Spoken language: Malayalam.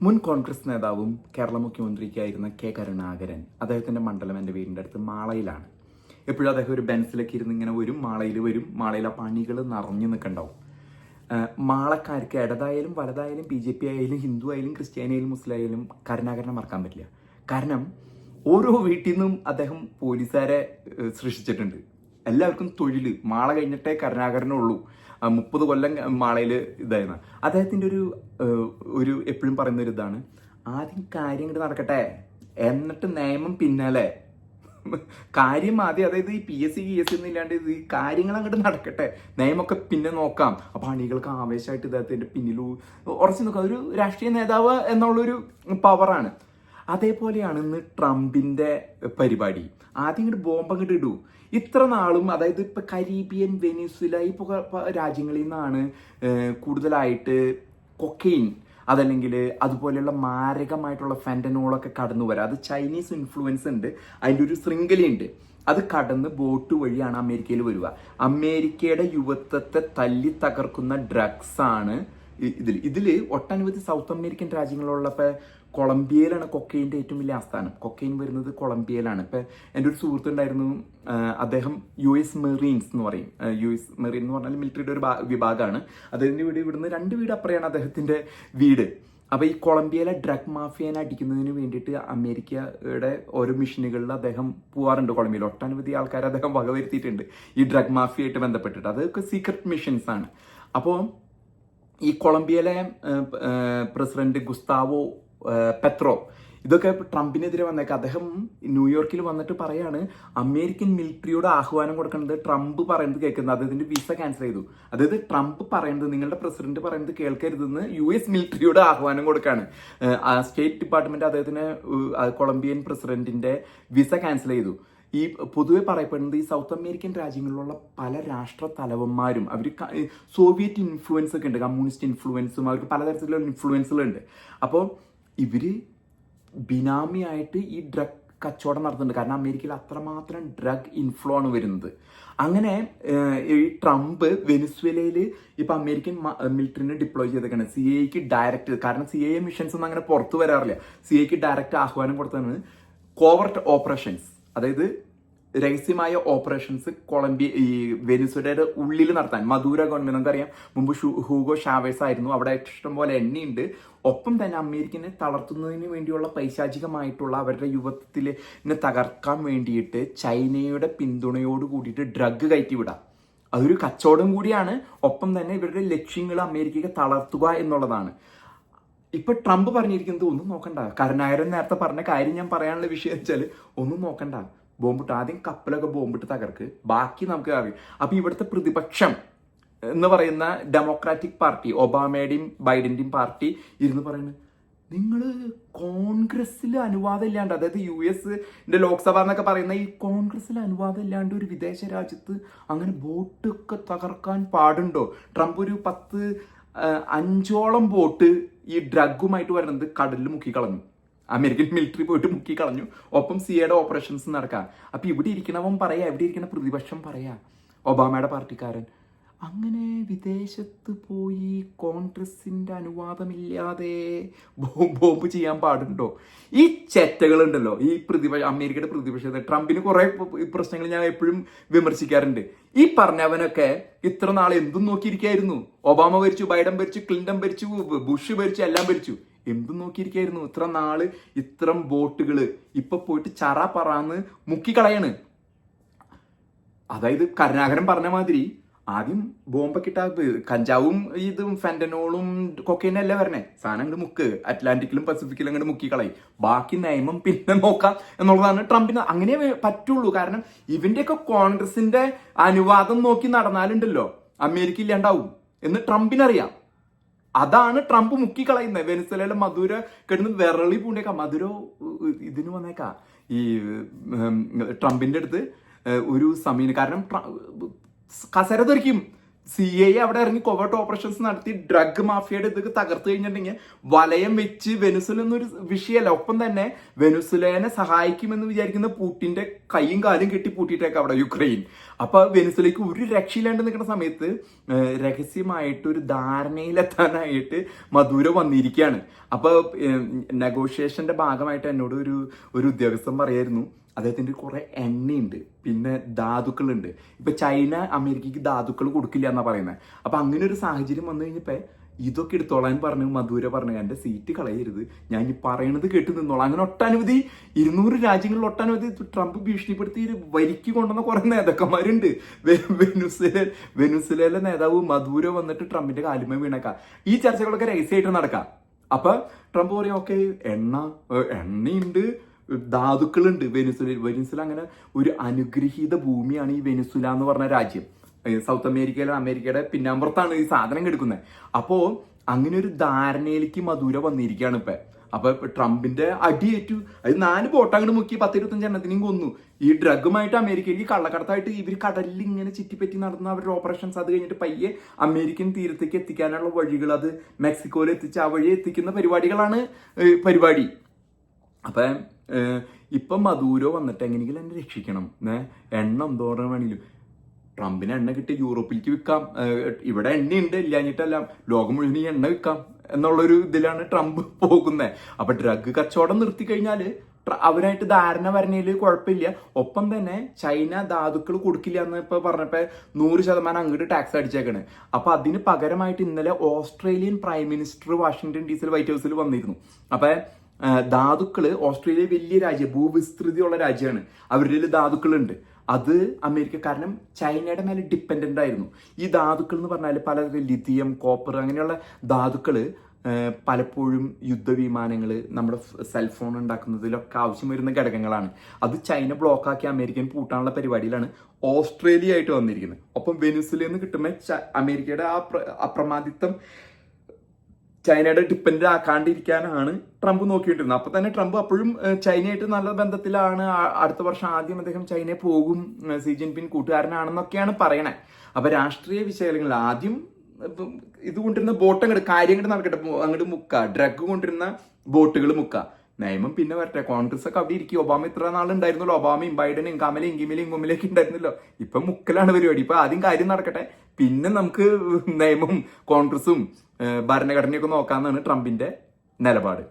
മുൻ കോൺഗ്രസ് നേതാവും കേരള മുഖ്യമന്ത്രിക്കായിരുന്ന കെ കരുണാകരൻ, അദ്ദേഹത്തിൻ്റെ മണ്ഡലം എൻ്റെ വീടിൻ്റെ അടുത്ത് മാളയിലാണ്. എപ്പോഴും അദ്ദേഹം ഒരു ബെൻസിലൊക്കെ ഇരുന്ന് ഇങ്ങനെ വരും, മാളയിലെ പണികൾ നിറഞ്ഞു നിൽക്കണ്ടാവും. മാളക്കാർക്ക് ഇടതായാലും വലതായാലും BJP ആയാലും ഹിന്ദു ആയാലും ക്രിസ്ത്യാനിയായാലും മുസ്ലിം ആയാലും കരുണാകരനെ മറക്കാൻ പറ്റില്ല. കാരണം ഓരോ വീട്ടിൽ നിന്നും അദ്ദേഹം പോലീസുകാരെ സൃഷ്ടിച്ചിട്ടുണ്ട്. എല്ലാവർക്കും തൊഴിൽ മാള കഴിഞ്ഞിട്ടേ കരുണാകരനുള്ളൂ. 30 കൊല്ലം മാളയിൽ ഇതായിരുന്നു. അദ്ദേഹത്തിൻ്റെ ഒരു എപ്പോഴും പറയുന്ന ഒരു ഇതാണ്, ആദ്യം കാര്യം ഇങ്ങോട്ട് നടക്കട്ടെ, എന്നിട്ട് നിയമം പിന്നാലെ. കാര്യം ആദ്യം, അതായത് ഈ PSC ഒന്നും ഇല്ലാണ്ട് ഈ കാര്യങ്ങൾ അങ്ങോട്ട് നടക്കട്ടെ, നിയമമൊക്കെ പിന്നെ നോക്കാം. അപ്പൊ അണികൾക്ക് ആവേശമായിട്ട് ഇദ്ദേഹത്തിന്റെ പിന്നിൽ ഉറച്ചു നിൽക്കുക. ഒരു രാഷ്ട്രീയ നേതാവ് എന്നുള്ളൊരു പവറാണ്. അതേപോലെയാണ് ഇന്ന് ട്രംപിന്റെ പരിപാടി. ആദ്യം ഇങ്ങോട്ട് ബോംബ് അങ്ങോട്ട് ഇടൂ. ഇത്ര നാളും, അതായത് ഇപ്പൊ കരീബിയൻ, വെനിസ്വല ഇപ്പൊ രാജ്യങ്ങളിൽ നിന്നാണ് കൂടുതലായിട്ട് കൊക്കെയിൻ അതല്ലെങ്കിൽ അതുപോലെയുള്ള മാരകമായിട്ടുള്ള ഫെന്റനോളൊക്കെ കടന്നു വരാം. അത് ചൈനീസ് ഇൻഫ്ലുവൻസ് ഉണ്ട്, അതിൻ്റെ ഒരു ശൃംഖലയുണ്ട്. അത് കടന്ന് ബോട്ട് വഴിയാണ് അമേരിക്കയിൽ വരിക. അമേരിക്കയുടെ യുവത്വത്തെ തല്ലി തകർക്കുന്ന ഡ്രഗ്സ് ആണ് ഇതില് ഒട്ടനവധി സൗത്ത് അമേരിക്കൻ രാജ്യങ്ങളുള്ളപ്പോൾ കൊളംബിയയിലാണ് കൊക്കെയിൻ്റെ ഏറ്റവും വലിയ ആസ്ഥാനം. കൊക്കെയിൻ വരുന്നത് കൊളംബിയയിലാണ്. ഇപ്പം എൻ്റെ ഒരു സുഹൃത്തുണ്ടായിരുന്നു, അദ്ദേഹം US മെറീൻസ് എന്ന് പറയും. US മെറീൻ എന്ന് പറഞ്ഞാൽ മിലിറ്ററിയുടെ ഒരു വിഭാഗമാണ്. അദ്ദേഹത്തിൻ്റെ വീട് ഇവിടുന്ന് 2 വീട് അപ്പുറയാണ് അദ്ദേഹത്തിൻ്റെ വീട്. അപ്പോൾ ഈ കൊളംബിയയിലെ ഡ്രഗ് മാഫിയനെ അടിക്കുന്നതിന് വേണ്ടിയിട്ട് അമേരിക്കയുടെ ഓരോ മിഷനുകളിൽ അദ്ദേഹം പോകാറുണ്ട്. കൊളംബിയയിൽ ഒട്ടനവധി ആൾക്കാർ അദ്ദേഹം വകവരുത്തിയിട്ടുണ്ട് ഈ ഡ്രഗ് മാഫിയായിട്ട് ബന്ധപ്പെട്ടിട്ട്. അതൊക്കെ സീക്രട്ട് മിഷൻസ് ആണ്. അപ്പോൾ ഈ കൊളംബിയയിലെ പ്രസിഡന്റ് ഗുസ്താവോ പെട്രോ ഇതൊക്കെ ട്രംപിനെതിരെ വന്നേക്കാം. അദ്ദേഹം ന്യൂയോർക്കിൽ വന്നിട്ട് പറയാണ്, അമേരിക്കൻ മിലിറ്ററിയോട് ആഹ്വാനം കൊടുക്കുന്നത് ട്രംപ് പറയുന്നത് കേൾക്കുന്നത്, അദ്ദേഹത്തിന്റെ വിസ ക്യാൻസൽ ചെയ്തു. അതായത് ട്രംപ് പറയുന്നത്, നിങ്ങളുടെ പ്രസിഡന്റ് പറയുന്നത് കേൾക്കരുതെന്ന് US മിലിറ്ററിയോട് ആഹ്വാനം കൊടുക്കാണ്. സ്റ്റേറ്റ് ഡിപ്പാർട്ട്മെന്റ് അദ്ദേഹത്തിന് കൊളംബിയൻ പ്രസിഡന്റിന്റെ വിസ ക്യാൻസൽ ചെയ്തു. ഈ പൊതുവെ പറയപ്പെടുന്നത് ഈ സൗത്ത് അമേരിക്കൻ രാജ്യങ്ങളിലുള്ള പല രാഷ്ട്ര തലവന്മാരും അവർ സോവിയറ്റ് ഇൻഫ്ലുവൻസ് ഒക്കെ ഉണ്ട്, കമ്മ്യൂണിസ്റ്റ് ഇൻഫ്ലുവൻസും, അവർക്ക് പലതരത്തിലുള്ള ഇൻഫ്ലുവൻസുകളുണ്ട്. അപ്പോൾ ഇവര് ബിനാമിയായിട്ട് ഈ ഡ്രഗ് കച്ചവടം നടത്തുന്നുണ്ട്. കാരണം അമേരിക്കയിൽ അത്രമാത്രം ഡ്രഗ് ഇൻഫ്ലോ ആണ് വരുന്നത്. അങ്ങനെ ഈ ട്രംപ് വെനിസ്വേലയിൽ ഇപ്പൊ അമേരിക്കൻ മിലിറ്ററിനെ ഡിപ്ലോയ് ചെയ്തേക്കാണ്. CIA ഡയറക്റ്റ്, കാരണം CIA മിഷൻസ് ഒന്നും അങ്ങനെ പുറത്തു വരാറില്ല. CIA ഡയറക്റ്റ് ആഹ്വാനം കൊടുത്താണ് കോവർട്ട് ഓപ്പറേഷൻസ്, അതായത് രഹസ്യമായ ഓപ്പറേഷൻസ് ഈ വെനിസ്വേലയുടെ ഉള്ളിൽ നടത്താൻ. മദൂര ഗവൺമെന്റ്, നമുക്കറിയാം മുമ്പ് ഹൂഗോ ഷാവേസ് ആയിരുന്നു, അവിടെ ഇഷ്ടംപോലെ എണ്ണയുണ്ട്. ഒപ്പം തന്നെ അമേരിക്കനെ തളർത്തുന്നതിന് വേണ്ടിയുള്ള പൈശാചികമായിട്ടുള്ള അവരുടെ യുവത്വത്തിനെ തകർക്കാൻ വേണ്ടിയിട്ട് ചൈനയുടെ പിന്തുണയോട് കൂടിയിട്ട് ഡ്രഗ് കയറ്റിവിടാം. അതൊരു കച്ചവടം കൂടിയാണ്. ഒപ്പം തന്നെ ഇവരുടെ ലക്ഷ്യങ്ങൾ അമേരിക്കയെ തളർത്തുക എന്നുള്ളതാണ്. ഇപ്പൊ ട്രംപ് പറഞ്ഞിരിക്കുന്നത് ഒന്നും നോക്കണ്ട. കരുണാകരൻ നേരത്തെ പറഞ്ഞ കാര്യം ഞാൻ പറയാനുള്ള വിഷയം വെച്ചാൽ ഒന്നും നോക്കണ്ട, ബോംബിട്ട് ആദ്യം കപ്പലൊക്കെ ബോംബിട്ട് തകർക്ക്, ബാക്കി നമുക്ക് അറിയാം. അപ്പൊ ഇവിടുത്തെ പ്രതിപക്ഷം എന്ന് പറയുന്ന ഡെമോക്രാറ്റിക് പാർട്ടി, ഒബാമയുടെയും ബൈഡന്റെയും പാർട്ടി ഇരുന്ന് പറയുന്നത്, നിങ്ങൾ കോൺഗ്രസ്സിൽ അനുവാദം ഇല്ലാണ്ട്, അതായത് US ലോക്സഭ എന്നൊക്കെ പറയുന്ന ഈ കോൺഗ്രസ്സിൽ അനുവാദം ഇല്ലാണ്ട് ഒരു വിദേശ രാജ്യത്ത് അങ്ങനെ ബോട്ടൊക്കെ തകർക്കാൻ പാടുണ്ടോ? ട്രംപ് ഒരു 5ഓളം ബോട്ട് ഈ ഡ്രഗുമായിട്ട് വരുന്നത് കടലിൽ മുക്കിക്കളഞ്ഞു. അമേരിക്കൻ മിലിറ്ററി പോയിട്ട് മുക്കിക്കളഞ്ഞു. ഒപ്പം CIA ഓപ്പറേഷൻസ് നടക്കാം. അപ്പൊ ഇവിടെ ഇരിക്കണവൻ പറയാ, ഇവിടെ ഇരിക്കുന്ന പ്രതിപക്ഷം പറയാ, ഒബാമയുടെ പാർട്ടിക്കാരൻ, അങ്ങനെ വിദേശത്ത് പോയി കോൺഗ്രസിന്റെ അനുവാദമില്ലാതെ ബോംബ് ചെയ്യാൻ പാടുണ്ടോ? ഈ ചെറ്റകളുണ്ടല്ലോ, ഈ അമേരിക്കയുടെ പ്രതിപക്ഷത്തെ ട്രംപിന് കുറെ പ്രശ്നങ്ങൾ ഞാൻ എപ്പോഴും വിമർശിക്കാറുണ്ട്. ഈ പറഞ്ഞവനൊക്കെ ഇത്ര നാൾ എന്തും നോക്കിയിരിക്കായിരുന്നു. ഒബാമ ഭരിച്ചു, ബൈഡൻ ഭരിച്ചു, ക്ലിന്റൺ ഭരിച്ചു, ബുഷ് ഭരിച്ചു, എല്ലാം ഭരിച്ചു. എന്തും നോക്കിയിരിക്കായിരുന്നു. ഇത്ര നാള് ഇത്തരം ബോട്ടുകള് ഇപ്പൊ പോയിട്ട് ചറ പറന്ന് മുക്കിക്കളയാണ്. അതായത് കരുണാകരൻ പറഞ്ഞ മാതിരി ആദ്യം ബോംബൊക്കെ ഇട്ടാ കഞ്ചാവും ഇതും ഫെന്റനോളും കൊക്കൈനും അല്ലേ വരണേ, സാധനം അങ്ങോട്ട് മുക്ക്, അറ്റ്ലാന്റിക്കിലും പസഫിക്കിലും അങ്ങോട്ട് മുക്കിക്കളയും, ബാക്കി നിയമം പിന്നെ നോക്കാം എന്നുള്ളതാണ് ട്രംപിന്. അങ്ങനെ പറ്റുള്ളൂ. കാരണം ഇവന്റെയൊക്കെ കോൺഗ്രസിന്റെ അനുവാദം നോക്കി നടന്നാലുണ്ടല്ലോ അമേരിക്ക ഇല്ലാണ്ടാവും എന്ന് ട്രംപിനറിയാം. അതാണ് ട്രംപ് മുക്കിക്കളയുന്നത്. വെനിസ്വേലയിലെ മധുര കിടന്ന് വിരളി പൂണ്ടേക്കാം. മധുരോ ഇതിന് വന്നേക്കാം ഈ ട്രംപിന്റെ അടുത്ത് ഒരു സമയം, കാരണം കസര തെറിക്കും. CIA അവിടെ ഇറങ്ങി കൊവേർട്ട് ഓപ്പറേഷൻസ് നടത്തി ഡ്രഗ് മാഫിയയുടെ ഇത് തകർത്ത് കഴിഞ്ഞിട്ടുണ്ടെങ്കിൽ വലയം വെച്ച് വെനുസുല എന്നൊരു വിഷയമല്ല. ഒപ്പം തന്നെ വെനുസുലേനെ സഹായിക്കുമെന്ന് വിചാരിക്കുന്ന പുടിന്റെ കൈയും കാലും കെട്ടി പൂട്ടിയിട്ടേക്ക് അവിടെ യുക്രൈൻ. അപ്പൊ വെനുസുലയ്ക്ക് ഒരു രക്ഷയില്ലാണ്ട് നിൽക്കുന്ന സമയത്ത് രഹസ്യമായിട്ട് ഒരു ധാരണയിലെത്താനായിട്ട് മദൂരോ വന്നിരിക്കുകയാണ്. അപ്പൊ നെഗോഷിയേഷന്റെ ഭാഗമായിട്ട് എന്നോട് ഒരു ഉദ്യോഗസ്ഥൻ പറയായിരുന്നു, അദ്ദേഹത്തിന്റെ കുറെ എണ്ണയുണ്ട്, പിന്നെ ധാതുക്കളുണ്ട്. ഇപ്പൊ ചൈന അമേരിക്കക്ക് ധാതുക്കൾ കൊടുക്കില്ല എന്നാ പറയുന്നത്. അപ്പൊ അങ്ങനെ ഒരു സാഹചര്യം വന്നു കഴിഞ്ഞപ്പോ ഇതൊക്കെ എടുത്തോളാൻ പറഞ്ഞു മധുര പറഞ്ഞു, എന്റെ സീറ്റ് കളയരുത്, ഞാൻ ഈ പറയണത് കേട്ട് നിന്നോളാം. അങ്ങനെ ഒട്ടനവധി 200 രാജ്യങ്ങളിൽ ഒട്ടനവധി ട്രംപ് ഭീഷണിപ്പെടുത്തി വരിക്ക് കൊണ്ടുവന്ന കുറെ നേതാക്കന്മാരുണ്ട്. വെനുസുലയിലെ നേതാവ് മധുര വന്നിട്ട് ട്രംപിന്റെ കാലുമേ വീണേക്കാം. ഈ ചർച്ചകളൊക്കെ രഹസ്യമായിട്ട് നടക്കാം. അപ്പൊ ട്രംപ് പറയും, ഓക്കെ എണ്ണയുണ്ട്, ധാതുക്കളുണ്ട് വെനുസുല അങ്ങനെ ഒരു അനുഗ്രഹീത ഭൂമിയാണ് ഈ വെനുസുല എന്ന് പറഞ്ഞ രാജ്യം. സൗത്ത് അമേരിക്കയുടെ പിന്നാമ്പുറത്താണ് ഈ സാധനം കിടക്കുന്നത്. അപ്പോ അങ്ങനെ ഒരു ധാരണയിലേക്ക് മധുര വന്നിരിക്കുകയാണ് അപ്പൊ ട്രംപിന്റെ അടിയേറ്റു. അത് 4 ബോട്ട് അങ്ങോട്ട് മുക്കി 10-25 എണ്ണത്തിനും കൊന്നു. ഈ ഡ്രഗുമായിട്ട് അമേരിക്കയിലേക്ക് കള്ളക്കടത്തായിട്ട് ഇവർ കടലിൽ ഇങ്ങനെ ചുറ്റിപ്പറ്റി നടന്ന അവരുടെ ഓപ്പറേഷൻസ് അത് കഴിഞ്ഞിട്ട് പയ്യെ അമേരിക്കൻ തീരത്തേക്ക് എത്തിക്കാനുള്ള വഴികൾ, അത് മെക്സിക്കോയിൽ എത്തിച്ച് ആ വഴി എത്തിക്കുന്ന പരിപാടികളാണ് പരിപാടി. അപ്പൊ ഇപ്പൊ മദൂരോ വന്നിട്ട് എങ്ങനെയെങ്കിലും എന്നെ രക്ഷിക്കണം, എണ്ണ എന്തോരം വേണമെങ്കിലും ട്രംപിന് എണ്ണ കിട്ടി യൂറോപ്പിലേക്ക് വിൽക്കാം, ഇവിടെ എണ്ണയുണ്ട് ഇല്ലാഞ്ഞിട്ടല്ല, ലോകം മുഴുവൻ ഈ എണ്ണ വിൽക്കാം എന്നുള്ളൊരു ഇതിലാണ് ട്രംപ് പോകുന്നത്. അപ്പൊ ഡ്രഗ് കച്ചവടം നിർത്തി കഴിഞ്ഞാല് അവരായിട്ട് ധാരണ വരണേല് കുഴപ്പമില്ല. ഒപ്പം തന്നെ ചൈന ധാതുക്കൾ കൊടുക്കില്ല എന്ന് ഇപ്പൊ പറഞ്ഞപ്പോ 100% അങ്ങോട്ട് ടാക്സ് അടിച്ചേക്കാണ്. അപ്പൊ അതിന് പകരമായിട്ട് ഇന്നലെ Australian prime minister Washington DC white ഹൗസിൽ വന്നിരുന്നു. അപ്പൊ ധാതുക്കള് ഓസ്ട്രേലിയ വലിയ രാജ്യം, ഭൂവിസ്തൃതിയുള്ള രാജ്യമാണ്, അവരുടെ ധാതുക്കളുണ്ട്. അത് അമേരിക്ക കാരണം ചൈനയുടെ മേലെ ഡിപ്പെൻഡന്റ് ആയിരുന്നു. ഈ ധാതുക്കൾ എന്ന് പറഞ്ഞാൽ പല ലിഥിയം, കോപ്പർ അങ്ങനെയുള്ള ധാതുക്കള് പലപ്പോഴും യുദ്ധവിമാനങ്ങൾ, നമ്മുടെ സെൽഫോൺ ഉണ്ടാക്കുന്നതിലൊക്കെ ആവശ്യം വരുന്ന ഘടകങ്ങളാണ്. അത് ചൈന ബ്ലോക്കാക്കി അമേരിക്കൻ പൂട്ടാനുള്ള പരിപാടിയിലാണ് ഓസ്ട്രേലിയ ആയിട്ട് വന്നിരിക്കുന്നത്. ഒപ്പം വെനുസുലയിൽ നിന്ന് കിട്ടുമ്പോൾ അമേരിക്കയുടെ ആ അപ്രമാദിത്വം ചൈനയുടെ ഡിപ്പെൻഡ് ആക്കാണ്ടിരിക്കാനാണ് ട്രംപ് നോക്കിയിട്ടിരുന്നത്. അപ്പൊ തന്നെ ട്രംപ് അപ്പോഴും ചൈനയായിട്ട് നല്ല ബന്ധത്തിലാണ്. അടുത്ത വർഷം ആദ്യം അദ്ദേഹം ചൈനയിൽ പോകും, സി ജിൻപിങ് കൂട്ടുകാരനാണെന്നൊക്കെയാണ് പറയണേ. അപ്പൊ രാഷ്ട്രീയ വിശകലനങ്ങൾ ആദ്യം ഇത് കൊണ്ടിരുന്ന ബോട്ട് അങ്ങോട്ട് കാര്യങ്ങൾ നടക്കട്ടെ, അങ്ങോട്ട് മുക്ക ഡ്രഗ് കൊണ്ടിരുന്ന ബോട്ടുകൾ മുക്ക, നിയമം പിന്നെ വരട്ടെ. കോൺഗ്രസ് ഒക്കെ അവിടെ ഇരിക്കും. ഒബാമ ഇത്ര നാളുണ്ടായിരുന്നല്ലോ, ഒബാമയും ബൈഡനും കമലയും ഇങ്കിമലയും ഇങ്ങുമലയൊക്കെ ഉണ്ടായിരുന്നല്ലോ. ഇപ്പൊ മുക്കലാണ് പരിപാടി. ഇപ്പൊ ആദ്യം കാര്യം നടക്കട്ടെ, പിന്നെ നമുക്ക് നിയമവും കോൺഗ്രസും ഭരണഘടനയൊക്കെ നോക്കാന്നാണ് ട്രംപിന്റെ നിലപാട്.